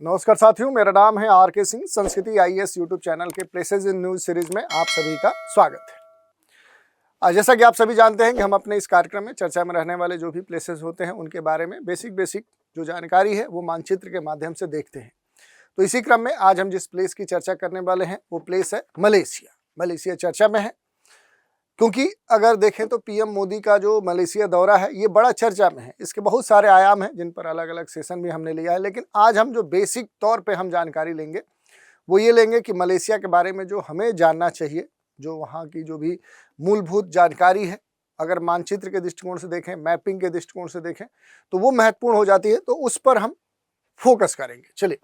नमस्कार साथियों, मेरा नाम है आर के सिंह। संस्कृति आईएएस यूट्यूब चैनल के प्लेसेस इन न्यूज सीरीज में आप सभी का स्वागत है। जैसा कि आप सभी जानते हैं कि हम अपने इस कार्यक्रम में चर्चा में रहने वाले जो भी प्लेसेस होते हैं उनके बारे में बेसिक जो जानकारी है वो मानचित्र के माध्यम से देखते हैं। तो इसी क्रम में आज हम जिस प्लेस की चर्चा करने वाले हैं वो प्लेस है मलेशिया। मलेशिया चर्चा में है क्योंकि अगर देखें तो पीएम मोदी का जो मलेशिया दौरा है ये बड़ा चर्चा में है। इसके बहुत सारे आयाम हैं जिन पर अलग अलग सेशन भी हमने लिया है, लेकिन आज हम जो बेसिक तौर पे हम जानकारी लेंगे वो ये लेंगे कि मलेशिया के बारे में जो हमें जानना चाहिए, जो वहाँ की जो भी मूलभूत जानकारी है, अगर मानचित्र के दृष्टिकोण से देखें, मैपिंग के दृष्टिकोण से देखें तो वो महत्वपूर्ण हो जाती है, तो उस पर हम फोकस करेंगे। चलिए,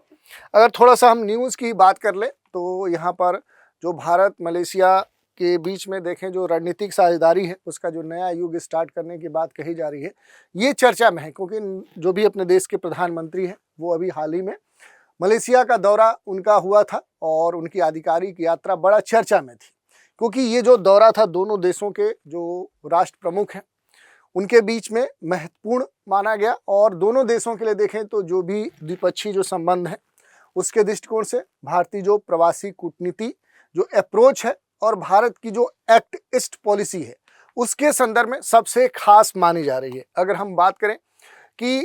अगर थोड़ा सा हम न्यूज़ की बात कर ले तो यहाँ पर जो भारत मलेशिया के बीच में देखें जो रणनीतिक साझेदारी है उसका जो नया युग स्टार्ट करने की बात कही जा रही है, ये चर्चा में है क्योंकि जो भी अपने देश के प्रधानमंत्री हैं वो अभी हाल ही में मलेशिया का दौरा उनका हुआ था और उनकी आधिकारिक यात्रा बड़ा चर्चा में थी क्योंकि ये जो दौरा था दोनों देशों के जो राष्ट्र प्रमुख हैं उनके बीच में महत्वपूर्ण माना गया। और दोनों देशों के लिए देखें तो जो भी द्विपक्षीय जो संबंध है उसके दृष्टिकोण से भारतीय जो प्रवासी कूटनीति जो अप्रोच है और भारत की जो एक्ट ईस्ट पॉलिसी है उसके संदर्भ में सबसे खास मानी जा रही है। अगर हम बात करें कि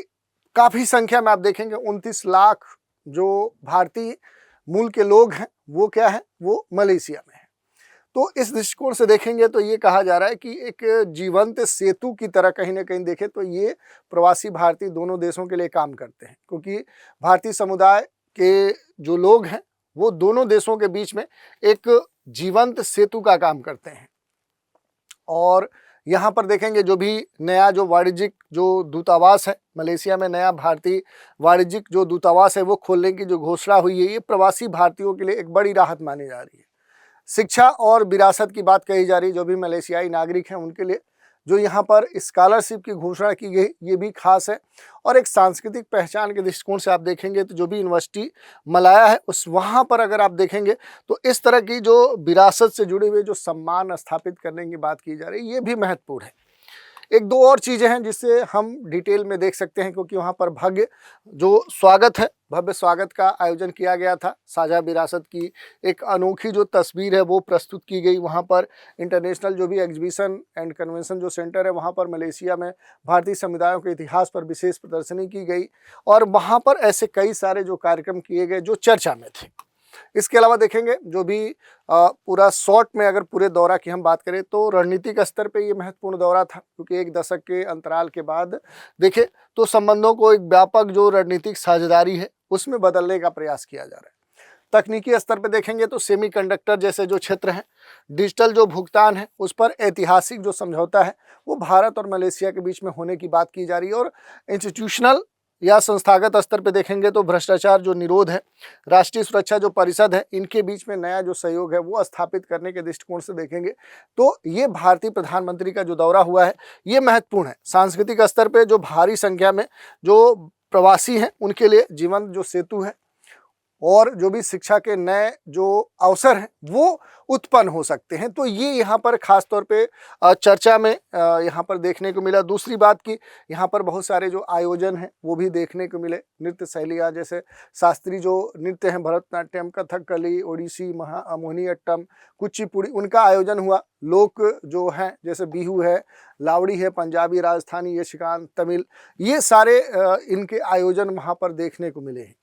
काफ़ी संख्या में आप देखेंगे 29 लाख जो भारतीय मूल के लोग हैं वो क्या है, वो मलेशिया में है। तो इस दृष्टिकोण से देखेंगे तो ये कहा जा रहा है कि एक जीवंत सेतु की तरह कहीं ना कहीं देखें तो ये प्रवासी भारतीय दोनों देशों के लिए काम करते हैं क्योंकि भारतीय समुदाय के जो लोग हैं वो दोनों देशों के बीच में एक जीवंत सेतु का काम करते हैं। और यहाँ पर देखेंगे जो भी नया जो वाणिज्यिक जो दूतावास है मलेशिया में, नया भारतीय वाणिज्यिक जो दूतावास है वो खोलने की जो घोषणा हुई है, ये प्रवासी भारतीयों के लिए एक बड़ी राहत मानी जा रही है। शिक्षा और विरासत की बात कही जा रही है, जो भी मलेशियाई नागरिक हैं उनके लिए जो यहाँ पर स्कॉलरशिप की घोषणा की गई ये भी खास है। और एक सांस्कृतिक पहचान के दृष्टिकोण से आप देखेंगे तो जो भी यूनिवर्सिटी मलाया है उस वहाँ पर अगर आप देखेंगे तो इस तरह की जो विरासत से जुड़े हुए जो सम्मान स्थापित करने की बात की जा रही है ये भी महत्वपूर्ण है। एक दो और चीज़ें हैं जिससे हम डिटेल में देख सकते हैं क्योंकि वहाँ पर भव्य जो स्वागत है, भव्य स्वागत का आयोजन किया गया था। साझा विरासत की एक अनोखी जो तस्वीर है वो प्रस्तुत की गई। वहाँ पर इंटरनेशनल जो भी एग्जीबिशन एंड कन्वेंशन जो सेंटर है वहाँ पर मलेशिया में भारतीय समुदायों के इतिहास पर विशेष प्रदर्शनी की गई और वहाँ पर ऐसे कई सारे जो कार्यक्रम किए गए जो चर्चा में थे। इसके अलावा देखेंगे जो भी पूरा शॉर्ट में अगर पूरे दौरा की हम बात करें तो रणनीतिक स्तर पे ये महत्वपूर्ण दौरा था क्योंकि एक दशक के अंतराल के बाद देखें तो संबंधों को एक व्यापक जो रणनीतिक साझेदारी है उसमें बदलने का प्रयास किया जा रहा है। तकनीकी स्तर पे देखेंगे तो सेमीकंडक्टर जैसे जो क्षेत्र हैं, डिजिटल जो भुगतान है उस पर ऐतिहासिक जो समझौता है वो भारत और मलेशिया के बीच में होने की बात की जा रही है। और इंस्टीट्यूशनल या संस्थागत स्तर पे देखेंगे तो भ्रष्टाचार जो निरोध है, राष्ट्रीय सुरक्षा जो परिषद है, इनके बीच में नया जो सहयोग है वो स्थापित करने के दृष्टिकोण से देखेंगे तो ये भारतीय प्रधानमंत्री का जो दौरा हुआ है ये महत्वपूर्ण है। सांस्कृतिक स्तर पे जो भारी संख्या में जो प्रवासी हैं उनके लिए जीवंत जो सेतु है और जो भी शिक्षा के नए जो अवसर हैं वो उत्पन्न हो सकते हैं, तो ये यहाँ पर खास तौर पे चर्चा में यहाँ पर देखने को मिला। दूसरी बात कि यहाँ पर बहुत सारे जो आयोजन हैं वो भी देखने को मिले। नृत्य शैलियाँ जैसे शास्त्रीय जो नृत्य हैं, भरतनाट्यम, कथकली, ओडिसी, मोहिनीअट्टम, कुचिपुड़ी, उनका आयोजन हुआ। लोक जो हैं जैसे बिहू है, लावड़ी है, पंजाबी, राजस्थानी, यक्षगान, तमिल, ये सारे इनके आयोजन वहाँ पर देखने को मिले हैं।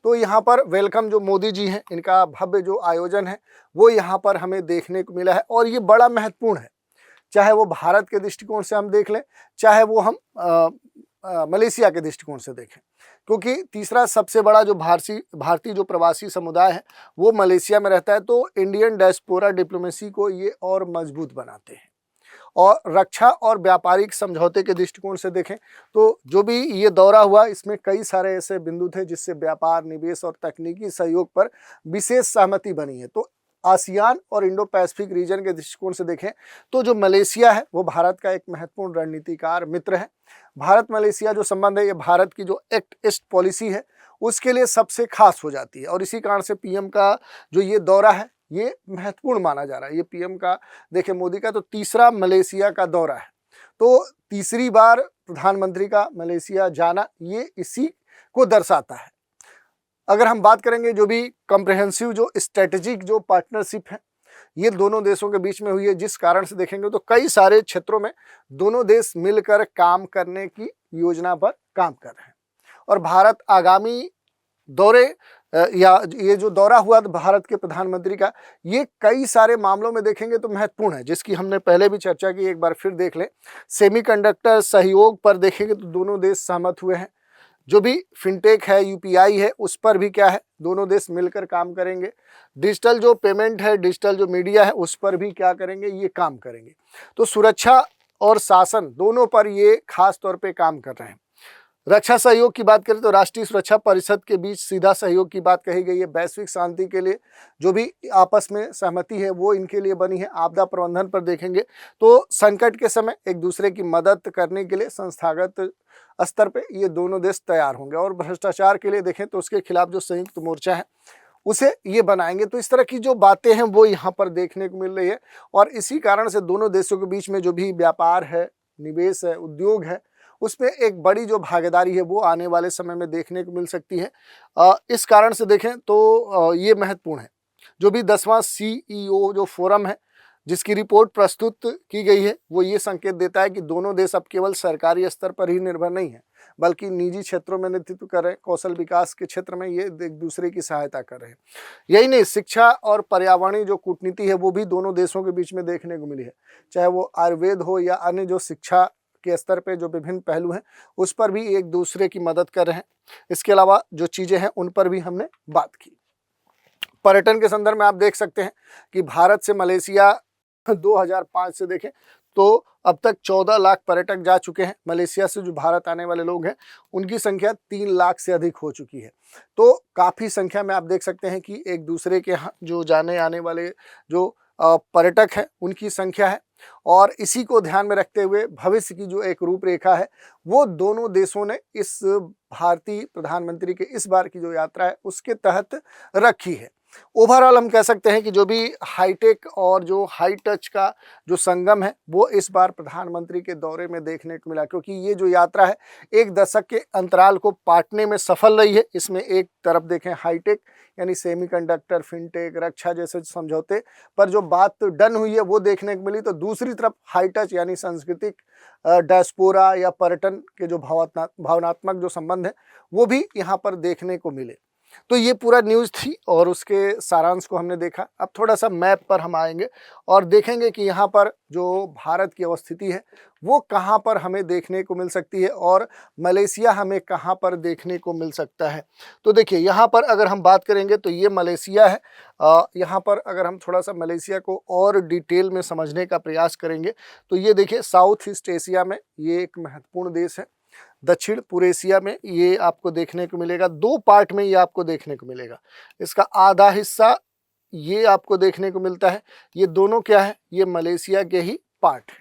तो यहाँ पर वेलकम जो मोदी जी हैं इनका भव्य जो आयोजन है वो यहाँ पर हमें देखने को मिला है और ये बड़ा महत्वपूर्ण है, चाहे वो भारत के दृष्टिकोण से हम देख लें चाहे वो हम मलेशिया के दृष्टिकोण से देखें, क्योंकि तीसरा सबसे बड़ा जो भारतीय जो प्रवासी समुदाय है वो मलेशिया में रहता है। तो इंडियन डायस्पोरा डिप्लोमेसी को ये और मजबूत बनाते हैं। और रक्षा और व्यापारिक समझौते के दृष्टिकोण से देखें तो जो भी ये दौरा हुआ इसमें कई सारे ऐसे बिंदु थे जिससे व्यापार, निवेश और तकनीकी सहयोग पर विशेष सहमति बनी है। तो आसियान और इंडो पैसिफिक रीजन के दृष्टिकोण से देखें तो जो मलेशिया है वो भारत का एक महत्वपूर्ण रणनीतिकार मित्र है। भारत मलेशिया जो संबंध है ये भारत की जो एक्ट ईस्ट पॉलिसी है उसके लिए सबसे खास हो जाती है और इसी कारण से पीएम का जो ये दौरा है ये महत्वपूर्ण माना जा रहा है। ये पीएम का देखें मोदी का तो तीसरा मलेशिया का दौरा है, तो तीसरी बार प्रधानमंत्री का मलेशिया जाना ये इसी को दर्शाता है। अगर हम बात करेंगे जो भी कॉम्प्रिहेंसिव जो स्ट्रेटेजिक जो पार्टनरशिप है ये दोनों देशों के बीच में हुई है, जिस कारण से देखेंगे तो कई सारे क्षेत्रों में दोनों देश मिलकर काम करने की योजना पर काम कर रहे हैं। और भारत आगामी दौरे या ये जो दौरा हुआ भारत के प्रधानमंत्री का, ये कई सारे मामलों में देखेंगे तो महत्वपूर्ण है, जिसकी हमने पहले भी चर्चा की, एक बार फिर देख लें। सेमीकंडक्टर सहयोग पर देखेंगे तो दोनों देश सहमत हुए हैं। जो भी फिनटेक है, यूपीआई है, उस पर भी क्या है, दोनों देश मिलकर काम करेंगे। डिजिटल जो पेमेंट है, डिजिटल जो मीडिया है, उस पर भी क्या करेंगे, ये काम करेंगे। तो सुरक्षा और शासन दोनों पर ये खास तौर पे काम कर रहे हैं। रक्षा सहयोग की बात करें तो राष्ट्रीय सुरक्षा परिषद के बीच सीधा सहयोग की बात कही गई है। वैश्विक शांति के लिए जो भी आपस में सहमति है वो इनके लिए बनी है। आपदा प्रबंधन पर देखेंगे तो संकट के समय एक दूसरे की मदद करने के लिए संस्थागत स्तर पे ये दोनों देश तैयार होंगे। और भ्रष्टाचार के लिए देखें तो उसके खिलाफ जो संयुक्त मोर्चा है उसे ये बनाएंगे। तो इस तरह की जो बातें हैं वो यहाँ पर देखने को मिल रही है। और इसी कारण से दोनों देशों के बीच में जो भी व्यापार है, निवेश है, उद्योग है, उसमें एक बड़ी जो भागीदारी है वो आने वाले समय में देखने को मिल सकती है। इस कारण से देखें तो ये महत्वपूर्ण है। जो भी 10वां CEO जो फोरम है जिसकी रिपोर्ट प्रस्तुत की गई है वो ये संकेत देता है कि दोनों देश अब केवल सरकारी स्तर पर ही निर्भर नहीं है, बल्कि निजी क्षेत्रों में नेतृत्व कर रहे हैं। कौशल विकास के क्षेत्र में ये एक दूसरे की सहायता कर रहे हैं। यही नहीं, शिक्षा और पर्यावरणीय जो कूटनीति है वो भी दोनों देशों के बीच में देखने को मिली है। चाहे वो आयुर्वेद हो या अन्य जो शिक्षा के स्तर पे जो विभिन्न पहलू हैं उस पर भी एक दूसरे की मदद कर रहे हैं। इसके अलावा जो चीज़ें हैं उन पर भी हमने बात की। पर्यटन के संदर्भ में आप देख सकते हैं कि भारत से मलेशिया 2005 से देखें तो अब तक 14 लाख पर्यटक जा चुके हैं। मलेशिया से जो भारत आने वाले लोग हैं उनकी संख्या 3 लाख से अधिक हो चुकी है। तो काफ़ी संख्या में आप देख सकते हैं कि एक दूसरे के यहाँ जो जाने आने वाले जो पर्यटक हैं उनकी संख्या है। और इसी को ध्यान में रखते हुए भविष्य की जो एक रूपरेखा है वो दोनों देशों ने इस भारतीय प्रधानमंत्री के इस बार की जो यात्रा है उसके तहत रखी है। ओवरऑल हम कह सकते हैं कि जो भी हाईटेक और जो हाई टच का जो संगम है वो इस बार प्रधानमंत्री के दौरे में देखने को मिला, क्योंकि ये जो यात्रा है एक दशक के अंतराल को पाटने में सफल रही है। इसमें एक तरफ देखें हाईटेक यानी सेमीकंडक्टर, फिनटेक, रक्षा जैसे समझौते पर जो बात डन हुई है वो देखने को मिली, तो दूसरी तरफ हाई टच यानी सांस्कृतिक डायस्पोरा या पर्यटन के जो भावनात्मक जो संबंध है वो भी यहाँ पर देखने को मिले। तो ये पूरा न्यूज़ थी और उसके सारांश को हमने देखा। अब थोड़ा सा मैप पर हम आएंगे और देखेंगे कि यहाँ पर जो भारत की अवस्थिति है वो कहाँ पर हमें देखने को मिल सकती है और मलेशिया हमें कहाँ पर देखने को मिल सकता है। तो देखिए यहाँ पर अगर हम बात करेंगे तो ये मलेशिया है। यहाँ पर अगर हम थोड़ा सा मलेशिया को और डिटेल में समझने का प्रयास करेंगे तो ये देखिए साउथ ईस्ट एशिया में ये एक महत्वपूर्ण देश है। दक्षिण पूर्व एशिया में ये आपको देखने को मिलेगा। 2 पार्ट में ये आपको देखने को मिलेगा। इसका आधा हिस्सा ये आपको देखने को मिलता है। ये दोनों क्या है, ये मलेशिया के ही पार्ट है।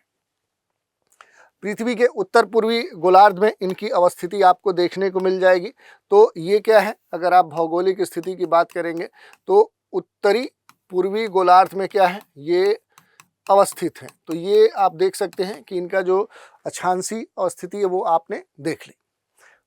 पृथ्वी के उत्तर पूर्वी गोलार्ध में इनकी अवस्थिति आपको देखने को मिल जाएगी। तो ये क्या है, अगर आप भौगोलिक स्थिति की बात करेंगे तो उत्तरी पूर्वी गोलार्ध में क्या है, ये अवस्थित है। तो ये आप देख सकते हैं कि इनका जो अक्षांशीय स्थिति है वो आपने देख ली।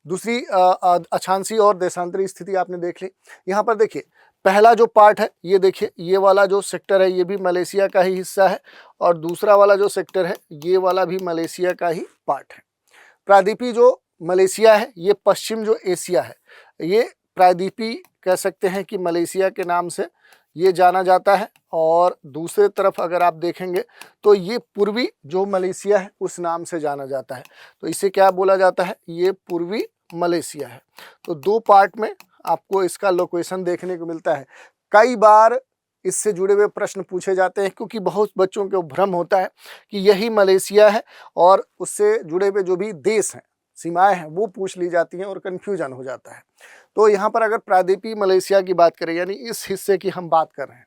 दूसरी अक्षांशीय और देशांतरी स्थिति आपने देख ली। यहाँ पर देखिए पहला जो पार्ट है ये देखिए, ये वाला जो सेक्टर है ये भी मलेशिया का ही हिस्सा है और दूसरा वाला जो सेक्टर है ये वाला भी मलेशिया का ही पार्ट है। प्रायद्वीपीय जो मलेशिया है ये पश्चिम जो एशिया है, ये प्रायद्वीपीय कह सकते हैं कि मलेशिया के नाम से ये जाना जाता है। और दूसरे तरफ अगर आप देखेंगे तो ये पूर्वी जो मलेशिया है उस नाम से जाना जाता है। तो इसे क्या बोला जाता है, ये पूर्वी मलेशिया है। तो 2 पार्ट में आपको इसका लोकेशन देखने को मिलता है। कई बार इससे जुड़े हुए प्रश्न पूछे जाते हैं क्योंकि बहुत बच्चों को भ्रम होता है कि यही मलेशिया है और उससे जुड़े हुए जो भी देश हैं, सीमाएं हैं, वो पूछ ली जाती हैं और कन्फ्यूजन हो जाता है। तो यहाँ पर अगर प्रायद्वीपीय मलेशिया की बात करें यानी इस हिस्से की हम बात कर रहे हैं,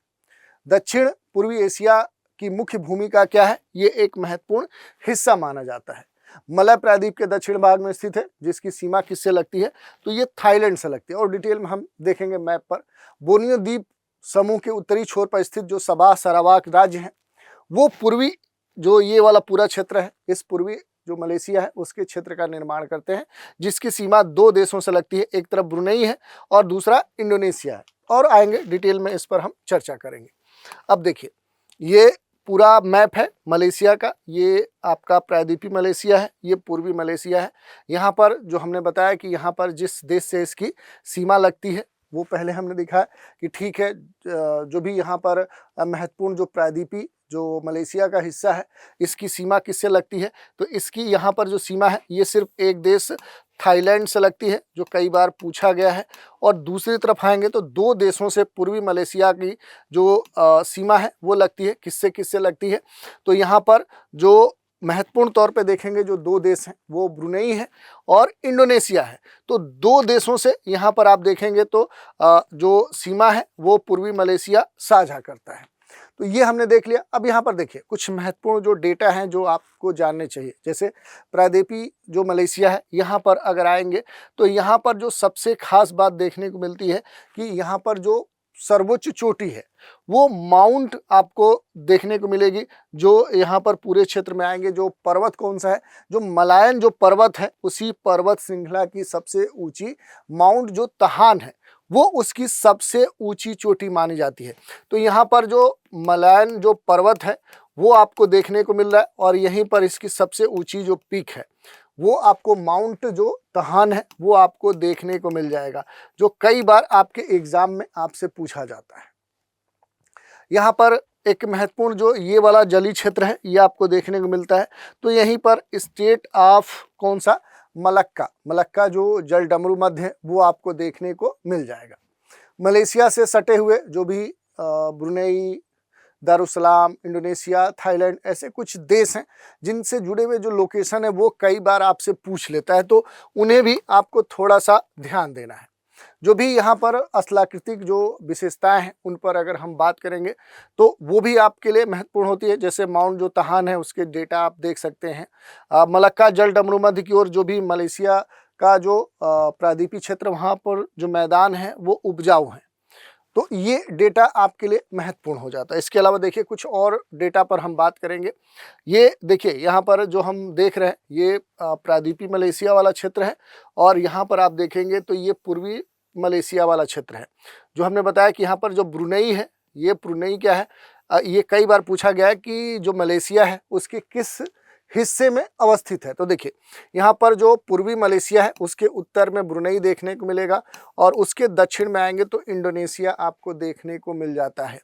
दक्षिण पूर्वी एशिया की मुख्य भूमिका क्या है, ये एक महत्वपूर्ण हिस्सा माना जाता है। मलय प्रायद्वीप के दक्षिण भाग में स्थित है जिसकी सीमा किससे लगती है, तो ये थाईलैंड से लगती है। और डिटेल में हम देखेंगे मैप पर। बोर्नियो द्वीप समूह के उत्तरी छोर पर स्थित जो सबा सरावाक राज्य है वो पूर्वी जो ये वाला पूरा क्षेत्र है, इस पूर्वी जो मलेशिया है उसके क्षेत्र का निर्माण करते हैं, जिसकी सीमा 2 देशों से लगती है। एक तरफ ब्रुनेई है और दूसरा इंडोनेशिया है, और आएंगे डिटेल में इस पर हम चर्चा करेंगे। अब देखिए, ये पूरा मैप है मलेशिया का। ये आपका प्रायद्वीपीय मलेशिया है, ये पूर्वी मलेशिया है। यहाँ पर जो हमने बताया कि यहाँ पर जिस देश से इसकी सीमा लगती है वो पहले हमने दिखाया कि ठीक है, जो भी यहाँ पर महत्वपूर्ण जो प्रायद्वीपीय जो मलेशिया का हिस्सा है इसकी सीमा किससे लगती है, तो इसकी यहाँ पर जो सीमा है ये सिर्फ एक देश थाईलैंड से लगती है, जो कई बार पूछा गया है। और दूसरी तरफ आएंगे तो 2 देशों से पूर्वी मलेशिया की जो सीमा है वो लगती है। किससे किससे लगती है, तो यहाँ पर जो महत्वपूर्ण तौर पे देखेंगे जो 2 देश हैं वो ब्रुनेई है और इंडोनेशिया है। तो 2 देशों से यहाँ पर आप देखेंगे तो जो सीमा है वो पूर्वी मलेशिया साझा करता है। तो ये हमने देख लिया। अब यहाँ पर देखिए कुछ महत्वपूर्ण जो डेटा हैं जो आपको जानने चाहिए। जैसे प्रायद्वीपीय जो मलेशिया है, यहाँ पर अगर आएंगे तो यहाँ पर जो सबसे खास बात देखने को मिलती है कि यहाँ पर जो सर्वोच्च चोटी है वो माउंट आपको देखने को मिलेगी। जो यहाँ पर पूरे क्षेत्र में आएंगे, जो पर्वत कौन सा है, जो मलायन जो पर्वत है उसी पर्वत श्रृंखला की सबसे ऊंची माउंट जो तहान है वो उसकी सबसे ऊंची चोटी मानी जाती है। तो यहाँ पर जो मलायन जो पर्वत है वो आपको देखने को मिल रहा है, और यहीं पर इसकी सबसे ऊंची जो पीक है वो आपको माउंट जो तहान है वो आपको देखने को मिल जाएगा, जो कई बार आपके एग्जाम में आपसे पूछा जाता है। यहाँ पर एक महत्वपूर्ण जो ये वाला जलीय क्षेत्र है ये आपको देखने को मिलता है। तो यहीं पर स्टेट ऑफ कौन सा, मलक्का जो जल डमरू मध्य है वो आपको देखने को मिल जाएगा। मलेशिया से सटे हुए जो भी ब्रुनेई, दारुसलाम, इंडोनेशिया, थाईलैंड, ऐसे कुछ देश हैं जिनसे जुड़े हुए जो लोकेशन है वो कई बार आपसे पूछ लेता है, तो उन्हें भी आपको थोड़ा सा ध्यान देना है। जो भी यहाँ पर स्थलाकृतिक जो विशेषताएं हैं उन पर अगर हम बात करेंगे तो वो भी आपके लिए महत्वपूर्ण होती है। जैसे माउंट जो तहान है उसके डेटा आप देख सकते हैं। मलक्का जल डमरू मध्य की ओर जो भी मलेशिया का जो प्रायद्वीपीय क्षेत्र वहाँ पर जो मैदान है वो उपजाऊ हैं, तो ये डेटा आपके लिए महत्वपूर्ण हो जाता है। इसके अलावा देखिए कुछ और डेटा पर हम बात करेंगे। ये देखिए यहाँ पर जो हम देख रहे हैं ये प्रायद्वीपीय मलेशिया वाला क्षेत्र है, और यहाँ पर आप देखेंगे तो ये पूर्वी मलेशिया वाला क्षेत्र है। जो हमने बताया कि यहाँ पर जो ब्रुनेई है, ये ब्रुनेई क्या है, ये कई बार पूछा गया है कि जो मलेशिया है उसके किस हिस्से में अवस्थित है। तो देखिए यहाँ पर जो पूर्वी मलेशिया है उसके उत्तर में ब्रुनेई देखने को मिलेगा, और उसके दक्षिण में आएंगे तो इंडोनेशिया आपको देखने को मिल जाता है।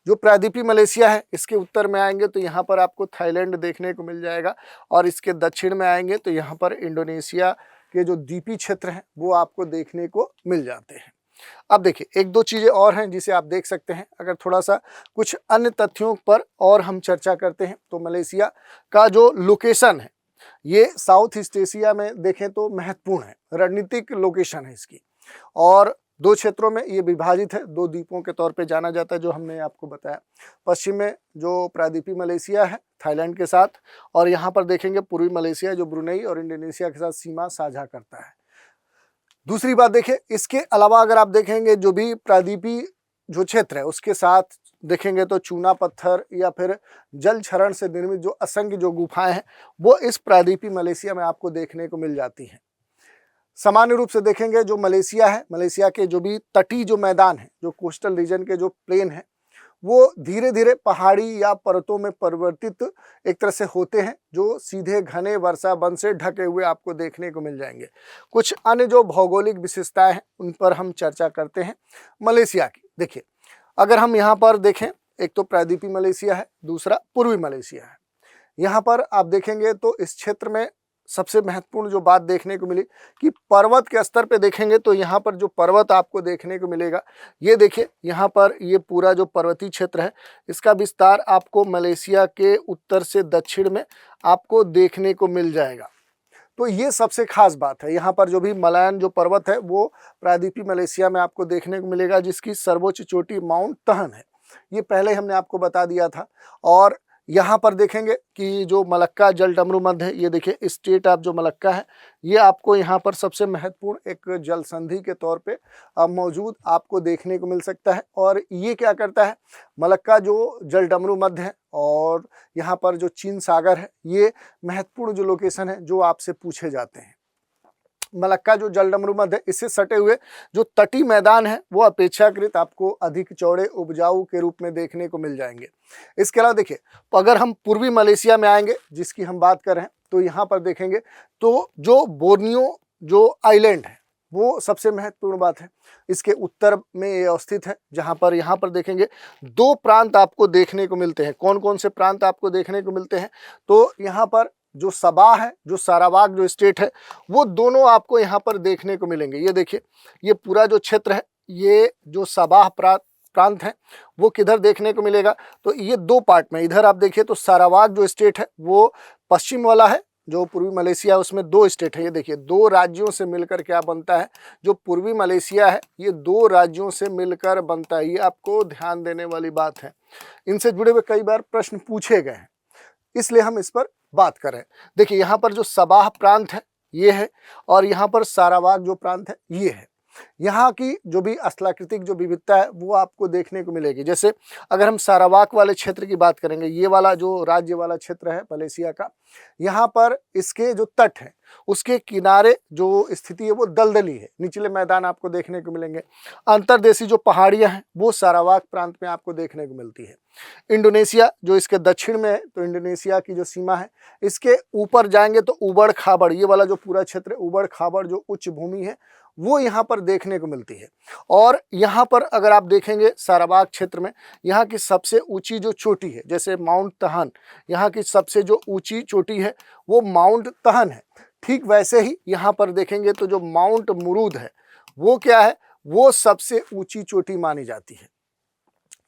जो प्रायद्वीपीय मलेशिया है इसके उत्तर में आएंगे तो यहाँ पर आपको थाईलैंड देखने को मिल जाएगा, और इसके दक्षिण में आएंगे तो यहाँ पर इंडोनेशिया के जो द्वीपीय क्षेत्र हैं वो आपको देखने को मिल जाते हैं। अब देखिए एक दो चीज़ें और हैं जिसे आप देख सकते हैं। अगर थोड़ा सा कुछ अन्य तथ्यों पर और हम चर्चा करते हैं तो मलेशिया का जो लोकेशन है ये साउथ ईस्ट एशिया में देखें तो महत्वपूर्ण है, रणनीतिक लोकेशन है इसकी, और 2 क्षेत्रों में ये विभाजित है, 2 द्वीपों के तौर पे जाना जाता है जो हमने आपको बताया। पश्चिम में जो प्रायद्वीपीय मलेशिया है थाईलैंड के साथ, और यहाँ पर देखेंगे पूर्वी मलेशिया जो ब्रुनेई और इंडोनेशिया के साथ सीमा साझा करता है। दूसरी बात देखिए, इसके अलावा अगर आप देखेंगे जो भी प्रायद्वीपीय जो क्षेत्र है उसके साथ देखेंगे तो चूना पत्थर या फिर जल क्षरण से निर्मित जो असंख्य जो गुफाएं हैं वो इस प्रायद्वीपीय मलेशिया में आपको देखने को मिल जाती हैं। सामान्य रूप से देखेंगे जो मलेशिया है, मलेशिया के जो भी तटीय जो मैदान है, जो कोस्टल रीजन के जो प्लेन है वो धीरे धीरे पहाड़ी या पर्वतों में परिवर्तित एक तरह से होते हैं, जो सीधे घने वर्षा वन से ढके हुए आपको देखने को मिल जाएंगे। कुछ अन्य जो भौगोलिक विशेषताएं हैं उन पर हम चर्चा करते हैं मलेशिया की। देखिए अगर हम यहाँ पर देखें, एक तो प्रायद्वीपीय मलेशिया है, दूसरा पूर्वी मलेशिया है। यहाँ पर आप देखेंगे तो इस क्षेत्र में सबसे महत्वपूर्ण जो बात देखने को मिली कि पर्वत के स्तर पे देखेंगे तो यहाँ पर जो पर्वत आपको देखने को मिलेगा, ये देखिए यहाँ पर ये पूरा जो पर्वतीय क्षेत्र है इसका विस्तार आपको मलेशिया के उत्तर से दक्षिण में आपको देखने को मिल जाएगा। तो ये सबसे खास बात है। यहाँ पर जो भी मलायन जो पर्वत है वो प्रायद्वीपीय मलेशिया में आपको देखने को मिलेगा, जिसकी सर्वोच्च चोटी माउंट तहन है। ये पहले हमने आपको बता दिया था। और यहाँ पर देखेंगे कि जो मलक्का जलडमरू मध्य है, ये देखिए स्टेट ऑफ जो मलक्का है, ये आपको यहाँ पर सबसे महत्वपूर्ण एक जल संधि के तौर पे मौजूद आपको देखने को मिल सकता है। और ये क्या करता है, मलक्का जो जलडमरू मध्य है और यहाँ पर जो चीन सागर है, ये महत्वपूर्ण जो लोकेशन है जो आपसे पूछे जाते हैं। मलक्का जो जलडमरू मध्य है, इससे सटे हुए जो तटीय मैदान है वो अपेक्षाकृत आपको अधिक चौड़े उपजाऊ के रूप में देखने को मिल जाएंगे। इसके अलावा देखिए, अगर हम पूर्वी मलेशिया में आएंगे जिसकी हम बात कर रहे हैं, तो यहाँ पर देखेंगे तो जो बोर्नियो जो आइलैंड है वो सबसे महत्वपूर्ण बात है। इसके उत्तर में ये अवस्थित है, जहाँ पर यहाँ पर देखेंगे दो प्रांत आपको देखने को मिलते हैं। कौन कौन से प्रांत आपको देखने को मिलते हैं, तो यहाँ पर जो सबाह है, जो सारावाक जो स्टेट है, वो दोनों आपको यहाँ पर देखने को मिलेंगे। ये देखिए, ये पूरा जो क्षेत्र है, ये जो सबाह प्रांत है वो किधर देखने को मिलेगा, तो ये दो पार्ट में, इधर आप देखिए तो सारावाक जो स्टेट है वो पश्चिम वाला है, जो पूर्वी मलेशिया उसमें दो स्टेट है। ये देखिए, दो राज्यों से मिलकर क्या बनता है, जो पूर्वी मलेशिया है ये दो राज्यों से मिलकर बनता है। ये आपको ध्यान देने वाली बात है, इनसे जुड़े हुए कई बार प्रश्न पूछे गए हैं, इसलिए हम इस पर बात कर रहे हैं। देखिए, यहाँ पर जो सबाह प्रांत है ये है, और यहाँ पर सारावाक जो प्रांत है ये है। यहाँ की जो भी स्थलाकृतिक जो विविधता है वो आपको देखने को मिलेगी। जैसे अगर हम सारावाक वाले क्षेत्र की बात करेंगे, ये वाला जो राज्य वाला क्षेत्र है मलेशिया का, यहाँ पर इसके जो तट है उसके किनारे जो स्थिति है वो दलदली है, निचले मैदान आपको देखने को मिलेंगे। अंतर्देशीय जो पहाड़ियाँ हैं वो सारावाक प्रांत में आपको देखने को मिलती है। इंडोनेशिया जो इसके दक्षिण में है, तो इंडोनेशिया की जो सीमा है, इसके ऊपर जाएंगे तो उबड़ खाबड़, ये वाला जो पूरा क्षेत्र है, उबड़ खाबड़ जो उच्च भूमि है वो यहाँ पर देखने को मिलती है। और यहाँ पर अगर आप देखेंगे सारावाक क्षेत्र में, यहाँ की सबसे ऊंची जो चोटी है, जैसे माउंट तहन, यहाँ की सबसे जो ऊंची चोटी है वो माउंट तहन है। ठीक वैसे ही यहाँ पर देखेंगे तो जो माउंट मुरूद है वो क्या है, वो सबसे ऊंची चोटी मानी जाती है।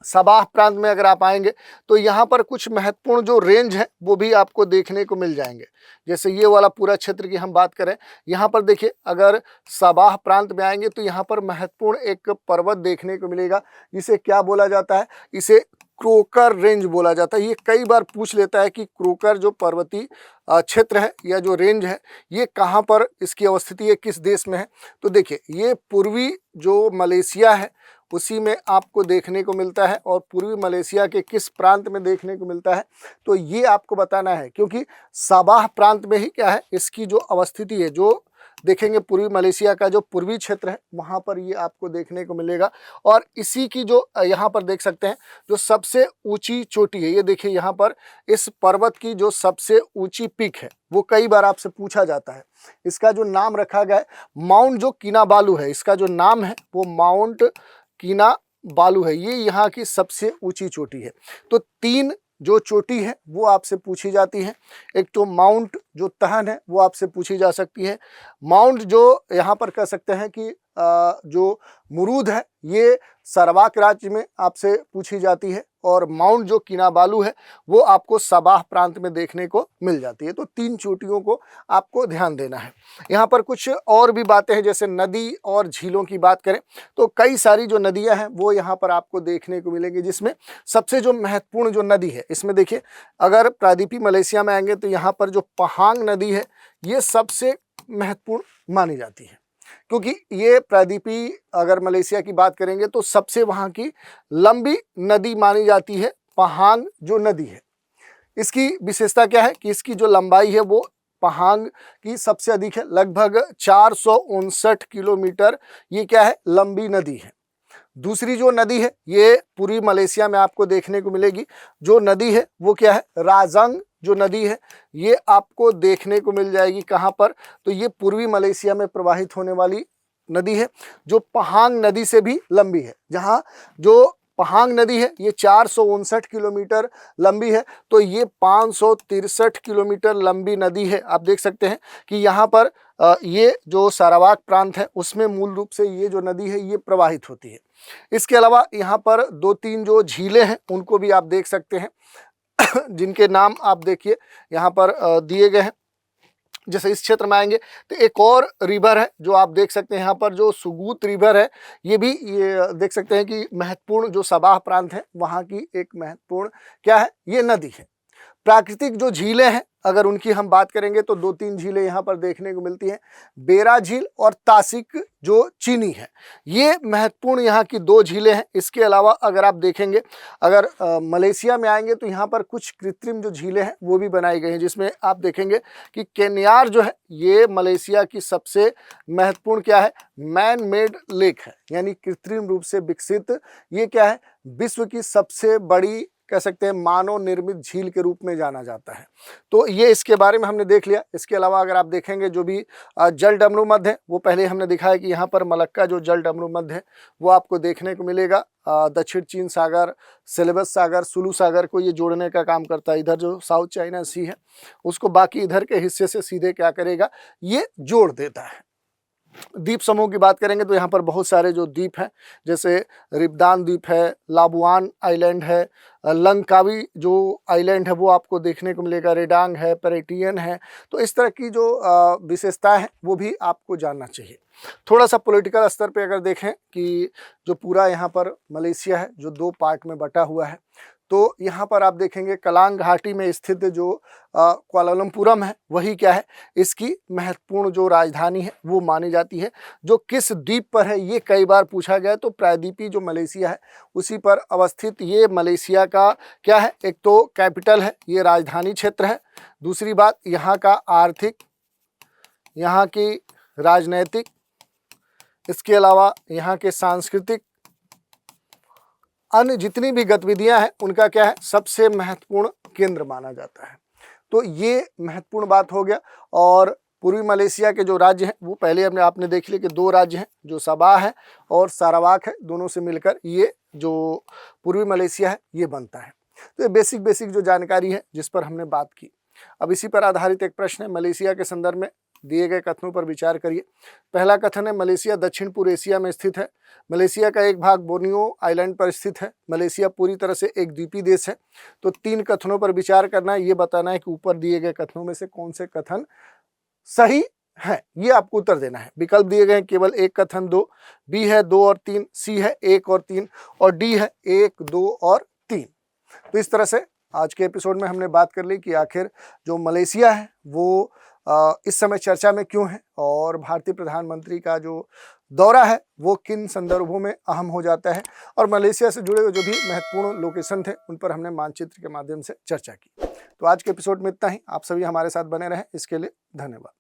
सबाह प्रांत में अगर आप आएंगे तो यहाँ पर कुछ महत्वपूर्ण जो रेंज है वो भी आपको देखने को मिल जाएंगे। जैसे ये वाला पूरा क्षेत्र की हम बात करें, यहाँ पर देखिए, अगर सबाह प्रांत में आएंगे तो यहाँ पर महत्वपूर्ण एक पर्वत देखने को मिलेगा, जिसे क्या बोला जाता है, इसे क्रोकर रेंज बोला जाता है। ये कई बार पूछ लेता है कि क्रोकर जो पर्वतीय क्षेत्र है या जो रेंज है ये कहाँ पर इसकी अवस्थिति है, किस देश में है। तो देखिए, ये पूर्वी जो मलेशिया है उसी में आपको देखने को मिलता है, और पूर्वी मलेशिया के किस प्रांत में देखने को मिलता है तो ये आपको बताना है, क्योंकि सबाह प्रांत में ही क्या है इसकी जो अवस्थिति है, जो देखेंगे पूर्वी मलेशिया का जो पूर्वी क्षेत्र है वहाँ पर ये आपको देखने को मिलेगा। और इसी की जो यहाँ पर देख सकते हैं जो सबसे ऊंची चोटी है, ये देखिए यहाँ पर इस पर्वत की जो सबसे ऊंची पीक है वो कई बार आपसे पूछा जाता है। इसका जो नाम रखा गया है माउंट जो किनाबालू है, इसका जो नाम है वो माउंट किनाबालू है, ये यहाँ की सबसे ऊंची चोटी है। तो तीन जो चोटी है वो आपसे पूछी जाती है। एक तो माउंट जो तहन है वो आपसे पूछी जा सकती है। माउंट जो यहाँ पर कह सकते हैं कि जो मुरूद है ये सारावाक राज्य में आपसे पूछी जाती है, और माउंट जो किनाबालू है वो आपको सबाह प्रांत में देखने को मिल जाती है। तो तीन चोटियों को आपको ध्यान देना है। यहाँ पर कुछ और भी बातें हैं, जैसे नदी और झीलों की बात करें तो कई सारी जो नदियाँ हैं वो यहाँ पर आपको देखने को मिलेंगी, जिसमें सबसे जो महत्वपूर्ण जो नदी है, इसमें देखिए अगर प्रायद्वीपीय मलेशिया में आएंगे तो यहाँ पर जो पहांग नदी है ये सबसे महत्वपूर्ण मानी जाती है, क्योंकि ये प्रायद्वीपीय अगर मलेशिया की बात करेंगे तो सबसे वहाँ की लंबी नदी मानी जाती है पहांग जो नदी है। इसकी विशेषता क्या है कि इसकी जो लंबाई है वो पहांग की सबसे अधिक है, लगभग 459 किलोमीटर ये क्या है लंबी नदी है। दूसरी जो नदी है ये पूर्वी मलेशिया में आपको देखने को मिलेगी, जो नदी है वो क्या है राजंग जो नदी है ये आपको देखने को मिल जाएगी। कहाँ पर, तो ये पूर्वी मलेशिया में प्रवाहित होने वाली नदी है जो पहांग नदी से भी लंबी है। जहाँ जो पहांग नदी है ये 459 किलोमीटर लंबी है, तो ये 563 किलोमीटर लंबी नदी है। आप देख सकते हैं कि यहाँ पर ये जो सारावाक प्रांत है उसमें मूल रूप से ये जो नदी है ये प्रवाहित होती है। इसके अलावा यहाँ पर दो तीन जो झीलें हैं उनको भी आप देख सकते हैं जिनके नाम आप देखिए यहाँ पर दिए गए हैं। जैसे इस क्षेत्र में आएंगे तो एक और रिवर है जो आप देख सकते हैं, यहाँ पर जो सुगूत रिवर है ये भी ये देख सकते हैं कि महत्वपूर्ण जो सबाह प्रांत है वहाँ की एक महत्वपूर्ण क्या है ये नदी है। प्राकृतिक जो झीलें हैं अगर उनकी हम बात करेंगे तो 2-3 झीलें यहाँ पर देखने को मिलती हैं, बेरा झील और तासिक जो चीनी है, ये महत्वपूर्ण यहाँ की 2 झीलें हैं। इसके अलावा अगर आप देखेंगे, अगर मलेशिया में आएंगे तो यहाँ पर कुछ कृत्रिम जो झीलें हैं वो भी बनाई गई हैं, जिसमें आप देखेंगे कि केन्यार जो है ये मलेशिया की सबसे महत्वपूर्ण क्या है, मैन मेड लेक है, यानी कृत्रिम रूप से विकसित ये क्या है, विश्व की सबसे बड़ी कह सकते हैं मानव निर्मित झील के रूप में जाना जाता है। तो ये इसके बारे में हमने देख लिया। इसके अलावा अगर आप देखेंगे जो भी जल डमरू मध्य है, वो पहले हमने दिखाया कि यहाँ पर मलक्का जो जल डमरू मध्य है वो आपको देखने को मिलेगा। दक्षिण चीन सागर, सेलेबस सागर, सुलू सागर को ये जोड़ने का काम करता है। इधर जो साउथ चाइना सी है उसको बाकी इधर के हिस्से से सीधे क्या करेगा, ये जोड़ देता है। द्वीप समूह की बात करेंगे तो यहाँ पर बहुत सारे जो द्वीप हैं, जैसे रिबदान द्वीप है, लाबुआन आइलैंड है, लंकावी जो आइलैंड है वो आपको देखने को मिलेगा, रेडांग है, पेरेटियन है। तो इस तरह की जो विशेषताएं हैं वो भी आपको जानना चाहिए। थोड़ा सा पॉलिटिकल स्तर पे अगर देखें कि जो पूरा यहाँ पर मलेशिया है जो 2 पार्ट में बटा हुआ है, तो यहाँ पर आप देखेंगे कलांग घाटी में स्थित जो कुआलालंपुरम है वही क्या है, इसकी महत्वपूर्ण जो राजधानी है वो मानी जाती है। जो किस द्वीप पर है ये कई बार पूछा गया, तो प्रायद्वीपी जो मलेशिया है उसी पर अवस्थित ये मलेशिया का क्या है, एक तो कैपिटल है, ये राजधानी क्षेत्र है। दूसरी बात यहाँ का आर्थिक, यहाँ की राजनैतिक, इसके अलावा यहाँ के सांस्कृतिक अन्य जितनी भी गतिविधियां हैं उनका क्या है, सबसे महत्वपूर्ण केंद्र माना जाता है। तो ये महत्वपूर्ण बात हो गया। और पूर्वी मलेशिया के जो राज्य हैं वो पहले आपने देख लिया कि 2 राज्य हैं, जो सबा है और सारावाक है, दोनों से मिलकर ये जो पूर्वी मलेशिया है ये बनता है। तो ये बेसिक जो जानकारी है जिस पर हमने बात की। अब इसी पर आधारित एक प्रश्न है, मलेशिया के संदर्भ में दिए गए कथनों पर विचार करिए। पहला कथन है, मलेशिया दक्षिण पूर्व एशिया में स्थित है। मलेशिया का एक भाग बोर्नियो आइलैंड पर स्थित है। मलेशिया पूरी तरह से एक द्वीपीय देश है। तो 3 कथनों पर विचार करना है, ये बताना है कि ऊपर दिए गए कथनों में से कौन से कथन सही है, ये आपको उत्तर देना है। विकल्प दिए गए हैं केवल 1 कथन 2, बी है 2 और 3, सी है 1 और 3 और डी है 1, 2 और 3। तो इस तरह से आज के एपिसोड में हमने बात कर ली कि आखिर जो मलेशिया है वो इस समय चर्चा में क्यों है, और भारतीय प्रधानमंत्री का जो दौरा है वो किन संदर्भों में अहम हो जाता है, और मलेशिया से जुड़े हुए जो भी महत्वपूर्ण लोकेशन थे उन पर हमने मानचित्र के माध्यम से चर्चा की। तो आज के एपिसोड में इतना ही। आप सभी हमारे साथ बने रहें, इसके लिए धन्यवाद।